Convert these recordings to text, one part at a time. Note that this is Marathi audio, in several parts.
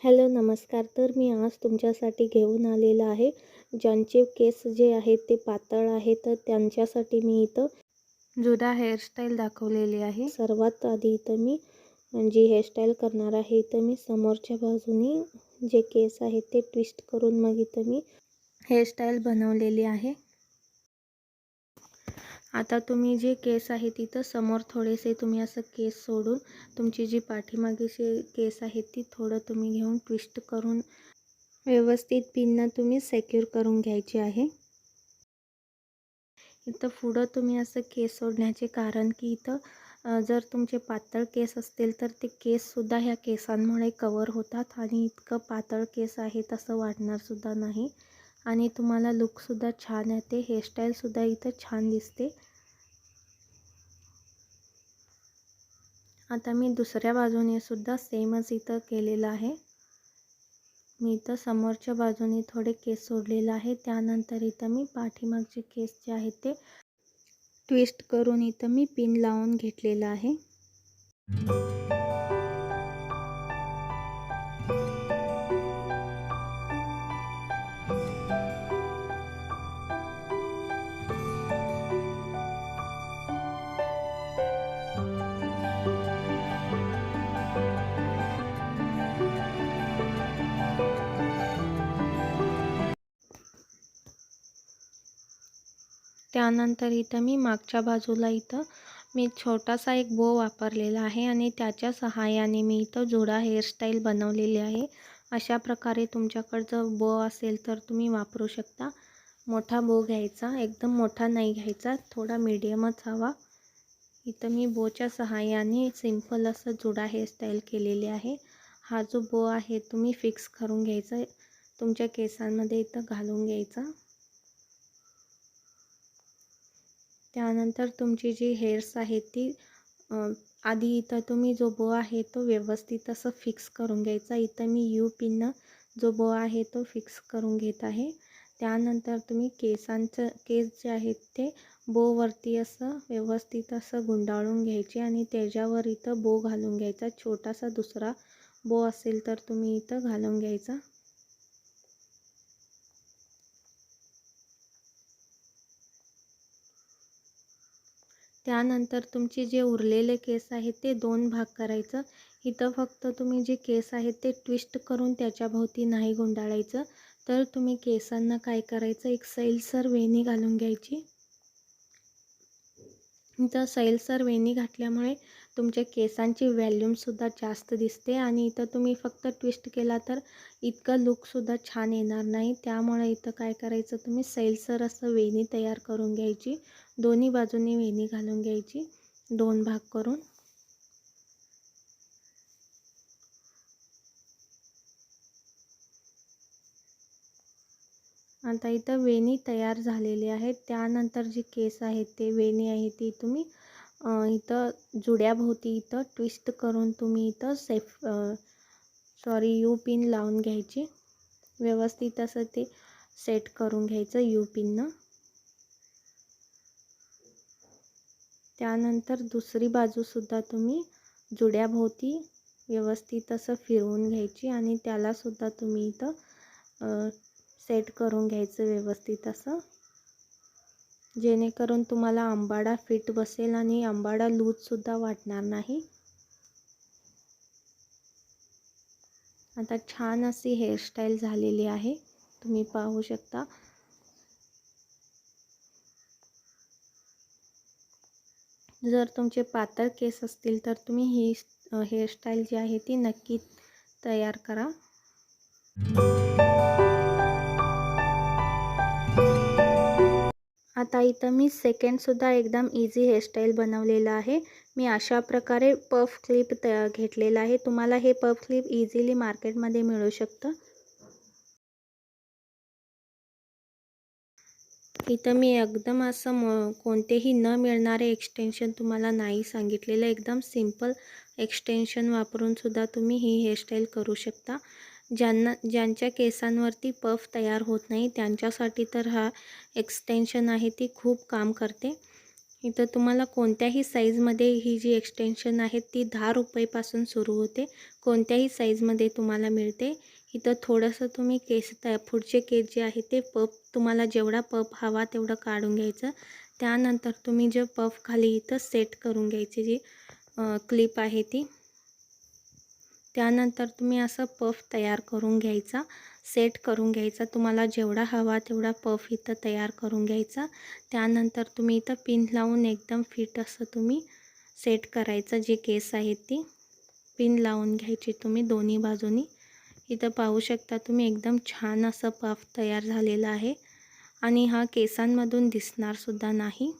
हॅलो नमस्कार. तर मी आज तुमच्यासाठी घेऊन आलेला आहे. ज्यांचे केस जे आहेत ते पातळ आहे तर त्यांच्यासाठी मी इथं जुदा हेअरस्टाईल दाखवलेली आहे. सर्वात आधी इथं मी जी हेअरस्टाईल करणार आहे इथं मी समोरच्या बाजूनी जे केस आहेत ते ट्विस्ट करून मग इथं मी हेअरस्टाईल बनवलेली आहे. आता तुम्ही जे केस आहे तिथं समोर थोडेसे तुम्ही असं केस सोडून तुमची जी पाठीमागेचे केस आहेत ती थोडं तुम्ही घेऊन ट्विस्ट करून व्यवस्थित पिननं तुम्ही सेक्युर करून घ्यायची आहे. इथं पुढं तुम्ही असं केस सोडण्याचे कारण की इथं जर तुमचे पातळ केस असतील तर ते केससुद्धा ह्या केसांमुळे कवर होतात आणि इतकं पातळ केस आहे तसं वाटणारसुद्धा नाही आणि तुम्हाला लुकसुद्धा छान येते. हेअरस्टाईलसुद्धा इथं छान दिसते. आता मी दुसऱ्या बाजूने सुद्धा सेमच इथं केलेलं आहे. मी इथं समोरच्या बाजूने थोडे केस सोडलेलं आहे. त्यानंतर इथं मी पाठीमागचे केस जे आहेत ते ट्विस्ट करून इथं मी पिन लावून घेतलेलं आहे. त्यानंतर इथं मी मागच्या बाजूला इथं मी छोटासा एक बो वापरलेला आहे आणि त्याच्या सहाय्याने मी इथं जुडा हेअरस्टाईल बनवलेली आहे. अशा प्रकारे तुमच्याकडे जर बो असेल तर तुम्ही वापरू शकता. मोठा बो घ्यायचा, एकदम मोठा नाही घ्यायचा, थोडा मीडियमच हवा. इथं मी बोच्या सहाय्याने सिंपल असं जुडा हेअरस्टाईल केलेली आहे. हा जो बो आहे तुम्ही फिक्स करून घ्यायचा, तुमच्या केसांमध्ये इथं घालून घ्यायचा. त्यानंतर तुमची जी हेअर्स आहेत ती आधी इथं तुम्ही जो बो आहे तो व्यवस्थित असं फिक्स करून घ्यायचा. इथं मी यू पिननं जो बो आहे तो फिक्स करून घेत आहे. त्यानंतर तुम्ही केस जे आहेत ते बोवरती असं व्यवस्थित असं गुंडाळून घ्यायचे आणि त्याच्यावर इथं बो घालून घ्यायचा. छोटासा दुसरा बो असेल तर तुम्ही इथं घालून घ्यायचा. त्यानंतर तुमचे जे उरलेले केस आहेत ते दोन भाग करायचं. इथं फक्त तुम्ही जे केस आहेत ते ट्विस्ट करून त्याच्याभोवती नाही गुंडाळायचं. तर तुम्ही केसांना काय करायचं, एक सैलसर वेणी घालून घ्यायची. इथं सैलसर वेणी घातल्यामुळे तुमच्या केसांची व्हॅल्यूमसुद्धा जास्त दिसते आणि इथं तुम्ही फक्त ट्विस्ट केला तर इतकं लुकसुद्धा छान येणार नाही. त्यामुळे इथं काय करायचं, तुम्ही सैलसर असं वेणी तयार करून घ्यायची. दोन्ही बाजूनी वेणी घालून घ्यायची, दोन भाग करून. आता इथं वेणी तयार झालेली आहे. त्यानंतर जी केस आहेत ते वेणी आहे ती तुम्ही इथं जुड्याभोवती इथं ट्विस्ट करून तुम्ही इथं यू पिन लावून घ्यायची. व्यवस्थित असं ते सेट करून घ्यायचं यू पिननं. त्यानंतर दुसरी बाजूसुद्धा तुम्ही जुड्याभोवती व्यवस्थित असं फिरवून घ्यायची आणि त्यालासुद्धा तुम्ही इथं सेट करून घ्यायचं व्यवस्थित असं, जेणेकरून तुम्हाला अंबाडा फिट बसेल आणि अंबाडा लूजसुद्धा वाटणार नाही. आता छान अशी हेअरस्टाईल झालेली आहे, तुम्ही पाहू शकता. जर तुमचे पातळ केस असतील तर तुम्ही ही हेअरस्टाईल जी आहे ती नक्की तयार करा. आता इथं मी सेकंडसुद्धा एकदम इझी हेअरस्टाईल बनवलेला आहे. मी अशा प्रकारे पफ क्लिप घेतलेला आहे. तुम्हाला हे पफ क्लिप इझिली मार्केटमध्ये मिळू शकतं. इथं मी एकदम असं कोणतेही न मिळणारे एक्सटेन्शन तुम्हाला नाही सांगितलेलं. एकदम सिंपल एक्सटेन्शन वापरूनसुद्धा तुम्ही ही हेअरस्टाईल करू शकता. ज्यांच्या केसांवरती पफ तयार होत नाही त्यांच्यासाठी तर हा एक्सटेन्शन आहे ती खूप काम करते. इथं तुम्हाला कोणत्याही साईजमध्ये ही जी एक्सटेन्शन आहे ती 10 रुपयेपासून सुरू होते. कोणत्याही साईजमध्ये तुम्हाला मिळते. इथं थोडंसं तुम्ही केस पुढचे केस जे आहे ते पफ तुम्हाला जेवढा पफ हवा तेवढं काढून घ्यायचं. त्यानंतर तुम्ही जे पफ खाली इथं सेट करून घ्यायची जी क्लिप आहे ती. त्यानंतर तुम्ही असं पफ तयार करून घ्यायचा, सेट करून घ्यायचा. तुम्हाला जेवढा हवा तेवढा पफ इथं तयार करून घ्यायचा. त्यानंतर तुम्ही इथं पिन लावून एकदम फिट असं तुम्ही सेट करायचं. जे केस आहेत ती पिन लावून घ्यायची तुम्ही दोन्ही बाजूनी. इथं पाहू शकता तुम्ही एकदम छान असं पफ तयार झालेला आहे आणि हा केसांमधून दिसणारसुद्धा नाही.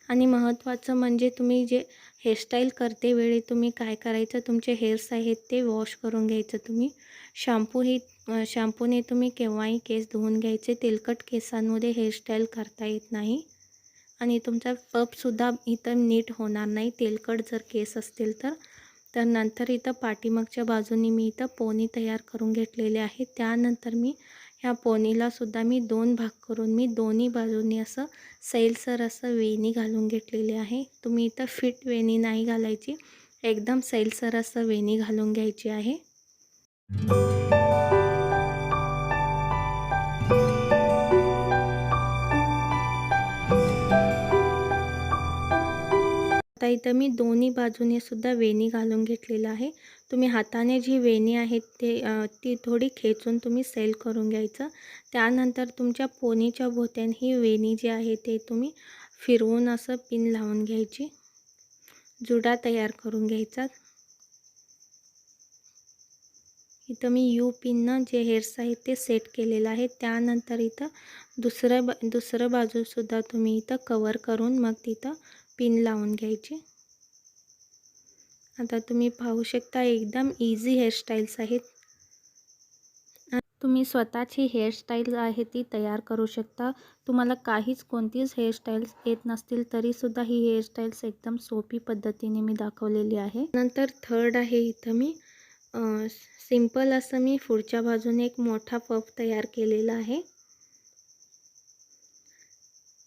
आणि महत्त्वाचं म्हणजे तुम्ही जे हेअरस्टाईल करते वेळी तुम्ही काय करायचं, तुमचे हेअर्स आहेत ते वॉश करून घ्यायचं तुम्ही. शॅम्पूने तुम्ही केव्हाही केस धुवून घ्यायचे. तेलकट केसांमध्ये हेअरस्टाईल करता येत नाही आणि तुमचा पफसुद्धा इथं नीट होणार नाही तेलकट जर केस असतील तर. तर नंतर इथं पाठीमागच्या बाजूनी मी इथं पोनी तयार करून घेतलेले आहे. त्यानंतर मी ह्या पोनीलासुद्धा मी 2 भाग करून मी दोन्ही बाजूंनी असं सैलसर असं वेणी घालून घेतलेली आहे. तुम्ही इथं फिट वेणी नाही घालायची, एकदम सैलसर असं वेणी घालून घ्यायची आहे. आता इथं मी दोन्ही बाजूने सुद्धा वेणी घालून घेतलेलं आहे. तुम्ही हाताने जी वेणी आहे ती थोडी खेचून तुम्ही सैल करून घ्यायचं. त्यानंतर तुमच्या पोनीच्या भोवत्याने ही वेणी जी आहे ते तुम्ही फिरवून असं पिन लावून घ्यायची. जुडा तयार करून घ्यायचा. इथं मी यू पिननं जे हेअर्स आहेत ते सेट केलेलं आहे. त्यानंतर इथं दुसरं बाजूसुद्धा तुम्ही इथं कवर करून मग तिथं पिन लावून घ्यायची. आता तुम्ही पाहू शकता एकदम इझी हेअरस्टाईल्स आहेत. तुम्ही स्वतःची हेअरस्टाईल आहे ती तयार करू शकता. तुम्हाला कोणतीच हेअरस्टाईल्स येत नसतील तरीसुद्धा ही हेअरस्टाईल्स एकदम सोपी पद्धतीने मी दाखवलेली आहे. नंतर थर्ड आहे इथं मी सिंपल असं मी पुढच्या बाजूने एक मोठा पफ तयार केलेला आहे.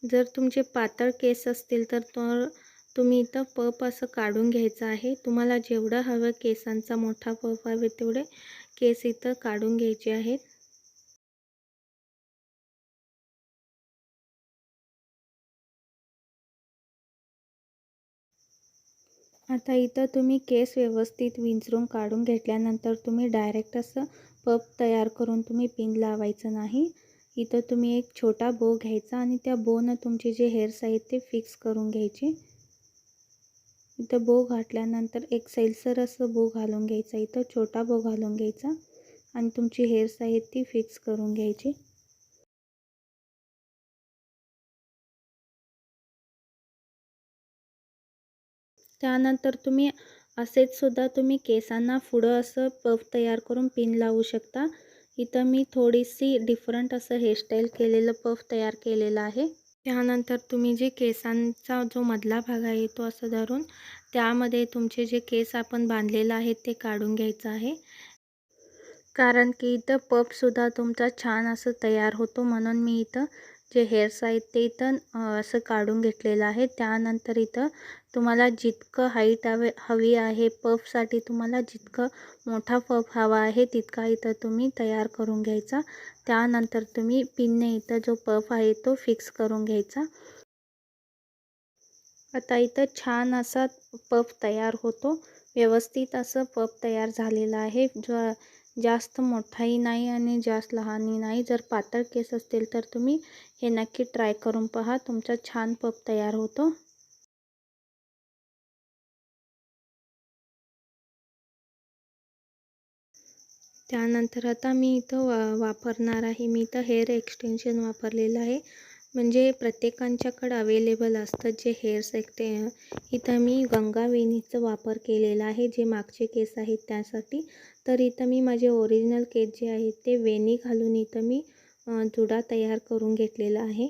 जर तुमचे पातळ केस असतील तर तुम्ही इथं पफ असं काढून घ्यायचं आहे. तुम्हाला जेवढं हवं केसांचा मोठा पफ हवे तेवढे केस इथं काढून घ्यायचे आहेत. आता इथं तुम्ही केस व्यवस्थित विंचरून काढून घेतल्यानंतर तुम्ही डायरेक्ट असं पफ तयार करून तुम्ही पिन लावायचं नाही. इथं तुम्ही एक छोटा बो घ्यायचा आणि त्या बोनं तुमचे जे हेअर्स आहेत ते फिक्स करून घ्यायचे. इथं बो घातल्यानंतर एक सैलसर असं बो घालून घ्यायचा. इथं छोटा बो घालून घ्यायचा आणि तुमची हेअर्स आहेत ती फिक्स करून घ्यायची. त्यानंतर तुम्ही असेच सुद्धा तुम्ही केसांना पुढं असं पफ तयार करून पिन लावू शकता. इथं मी थोडीशी डिफरंट असं हेअरस्टाईल केलेलं पफ तयार केलेलं आहे. त्यानंतर तुम्ही जे केसांचा जो मधला भाग आहे तो असं धरून त्यामध्ये तुमचे जे केस आपण बांधलेलं आहे ते काढून घ्यायचं आहे. कारण की इथं पफसुद्धा तुमचा छान असं तयार होतो म्हणून मी इथं जे हेअर्स आहेत ते इथं असं काढून घेतलेलं आहे. त्यानंतर इथं तुम्हाला जितकं हाईट हवी आहे पफसाठी तुम्हाला जितकं मोठा पफ हवा आहे तितका इथं तुम्ही तयार करून घ्यायचा. त्यानंतर तुम्ही पिनने इथं जो पफ आहे तो फिक्स करून घ्यायचा. आता इथं छान असा पफ तयार होतो. व्यवस्थित असं पफ तयार झालेलं आहे. जास्त मोठाही नाही आणि जास्त लहानही नाही. जर पातळ केस असतील तर तुम्ही हे नक्की ट्राय करून पहा. तुमचा छान पफ तयार होतो. त्यानंतर आता मी इथं वापरणार आहे. मी इथं हेअर एक्सटेन्शन वापरलेलं आहे. म्हणजे प्रत्येकांच्याकडं अवेलेबल असतं जे हेअर्स इथं मी गंगावेणीचा वापर केलेला आहे. जे मागचे केस आहेत त्यासाठी. तर इथं मी माझे ओरिजिनल केस जे आहेत ते वेणी घालून इथं मी जुडा तयार करून घेतलेला आहे.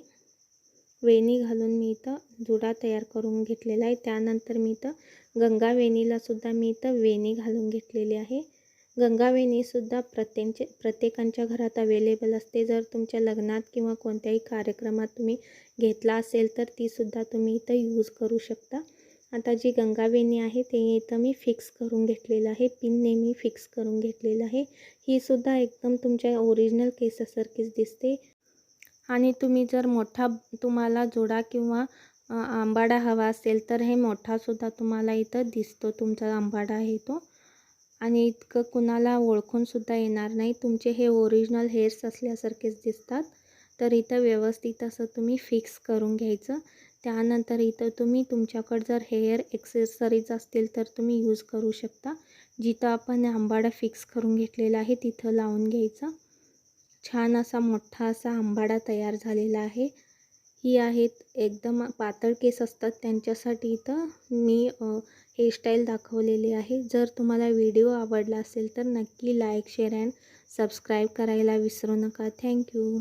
वेणी घालून मी इथं जुडा तयार करून घेतलेला आहे. त्यानंतर मी इथं गंगावेणीलासुद्धा मी इथं वेणी घालून घेतलेली आहे. गंगावेणीसुद्धा प्रत्येकाच्या घरात अवेलेबल असते. जर तुमच्या लग्नात किंवा कोणत्याही कार्यक्रमात तुम्ही घेतला असेल तर तीसुद्धा तुम्ही इथं यूज करू शकता. आता जी गंगावेणी आहे ते इथं मी फिक्स करून घेतलेलं आहे. पिनने मी फिक्स करून घेतलेलं आहे. ही सुद्धा एकदम तुमच्या ओरिजिनल केसासारखीच दिसते. आणि तुम्ही जर तुम्हाला जोडा किंवा आंबाडा हवा असेल तर हे मोठासुद्धा तुम्हाला इथं दिसतो. तुमचा आंबाडा आहे तो. आणि इतकं कुणाला ओळखूनसुद्धा येणार नाही. तुमचे हे ओरिजिनल हेअर्स असल्यासारखेच दिसतात. तर इथं व्यवस्थित असं तुम्ही फिक्स करून घ्यायचं. त्यानंतर इथं तुम्ही तुमच्याकडं जर हेअर एक्सेसरीज असतील तर तुम्ही यूज करू शकता. जिथं आपण आंबाडा फिक्स करून घेतलेला आहे तिथं लावून घ्यायचं. छान असा मोठा असा आंबाडा तयार झालेला आहे. ही आहेत एकदम पातळ केस असतात त्यांच्यासाठी इथं मी हेअरस्टाईल दाखवलेली आहे. जर तुम्हाला व्हिडिओ आवडला असेल तर नक्की लाईक, शेअर अँड सबस्क्राईब करायला विसरू नका. थँक्यू.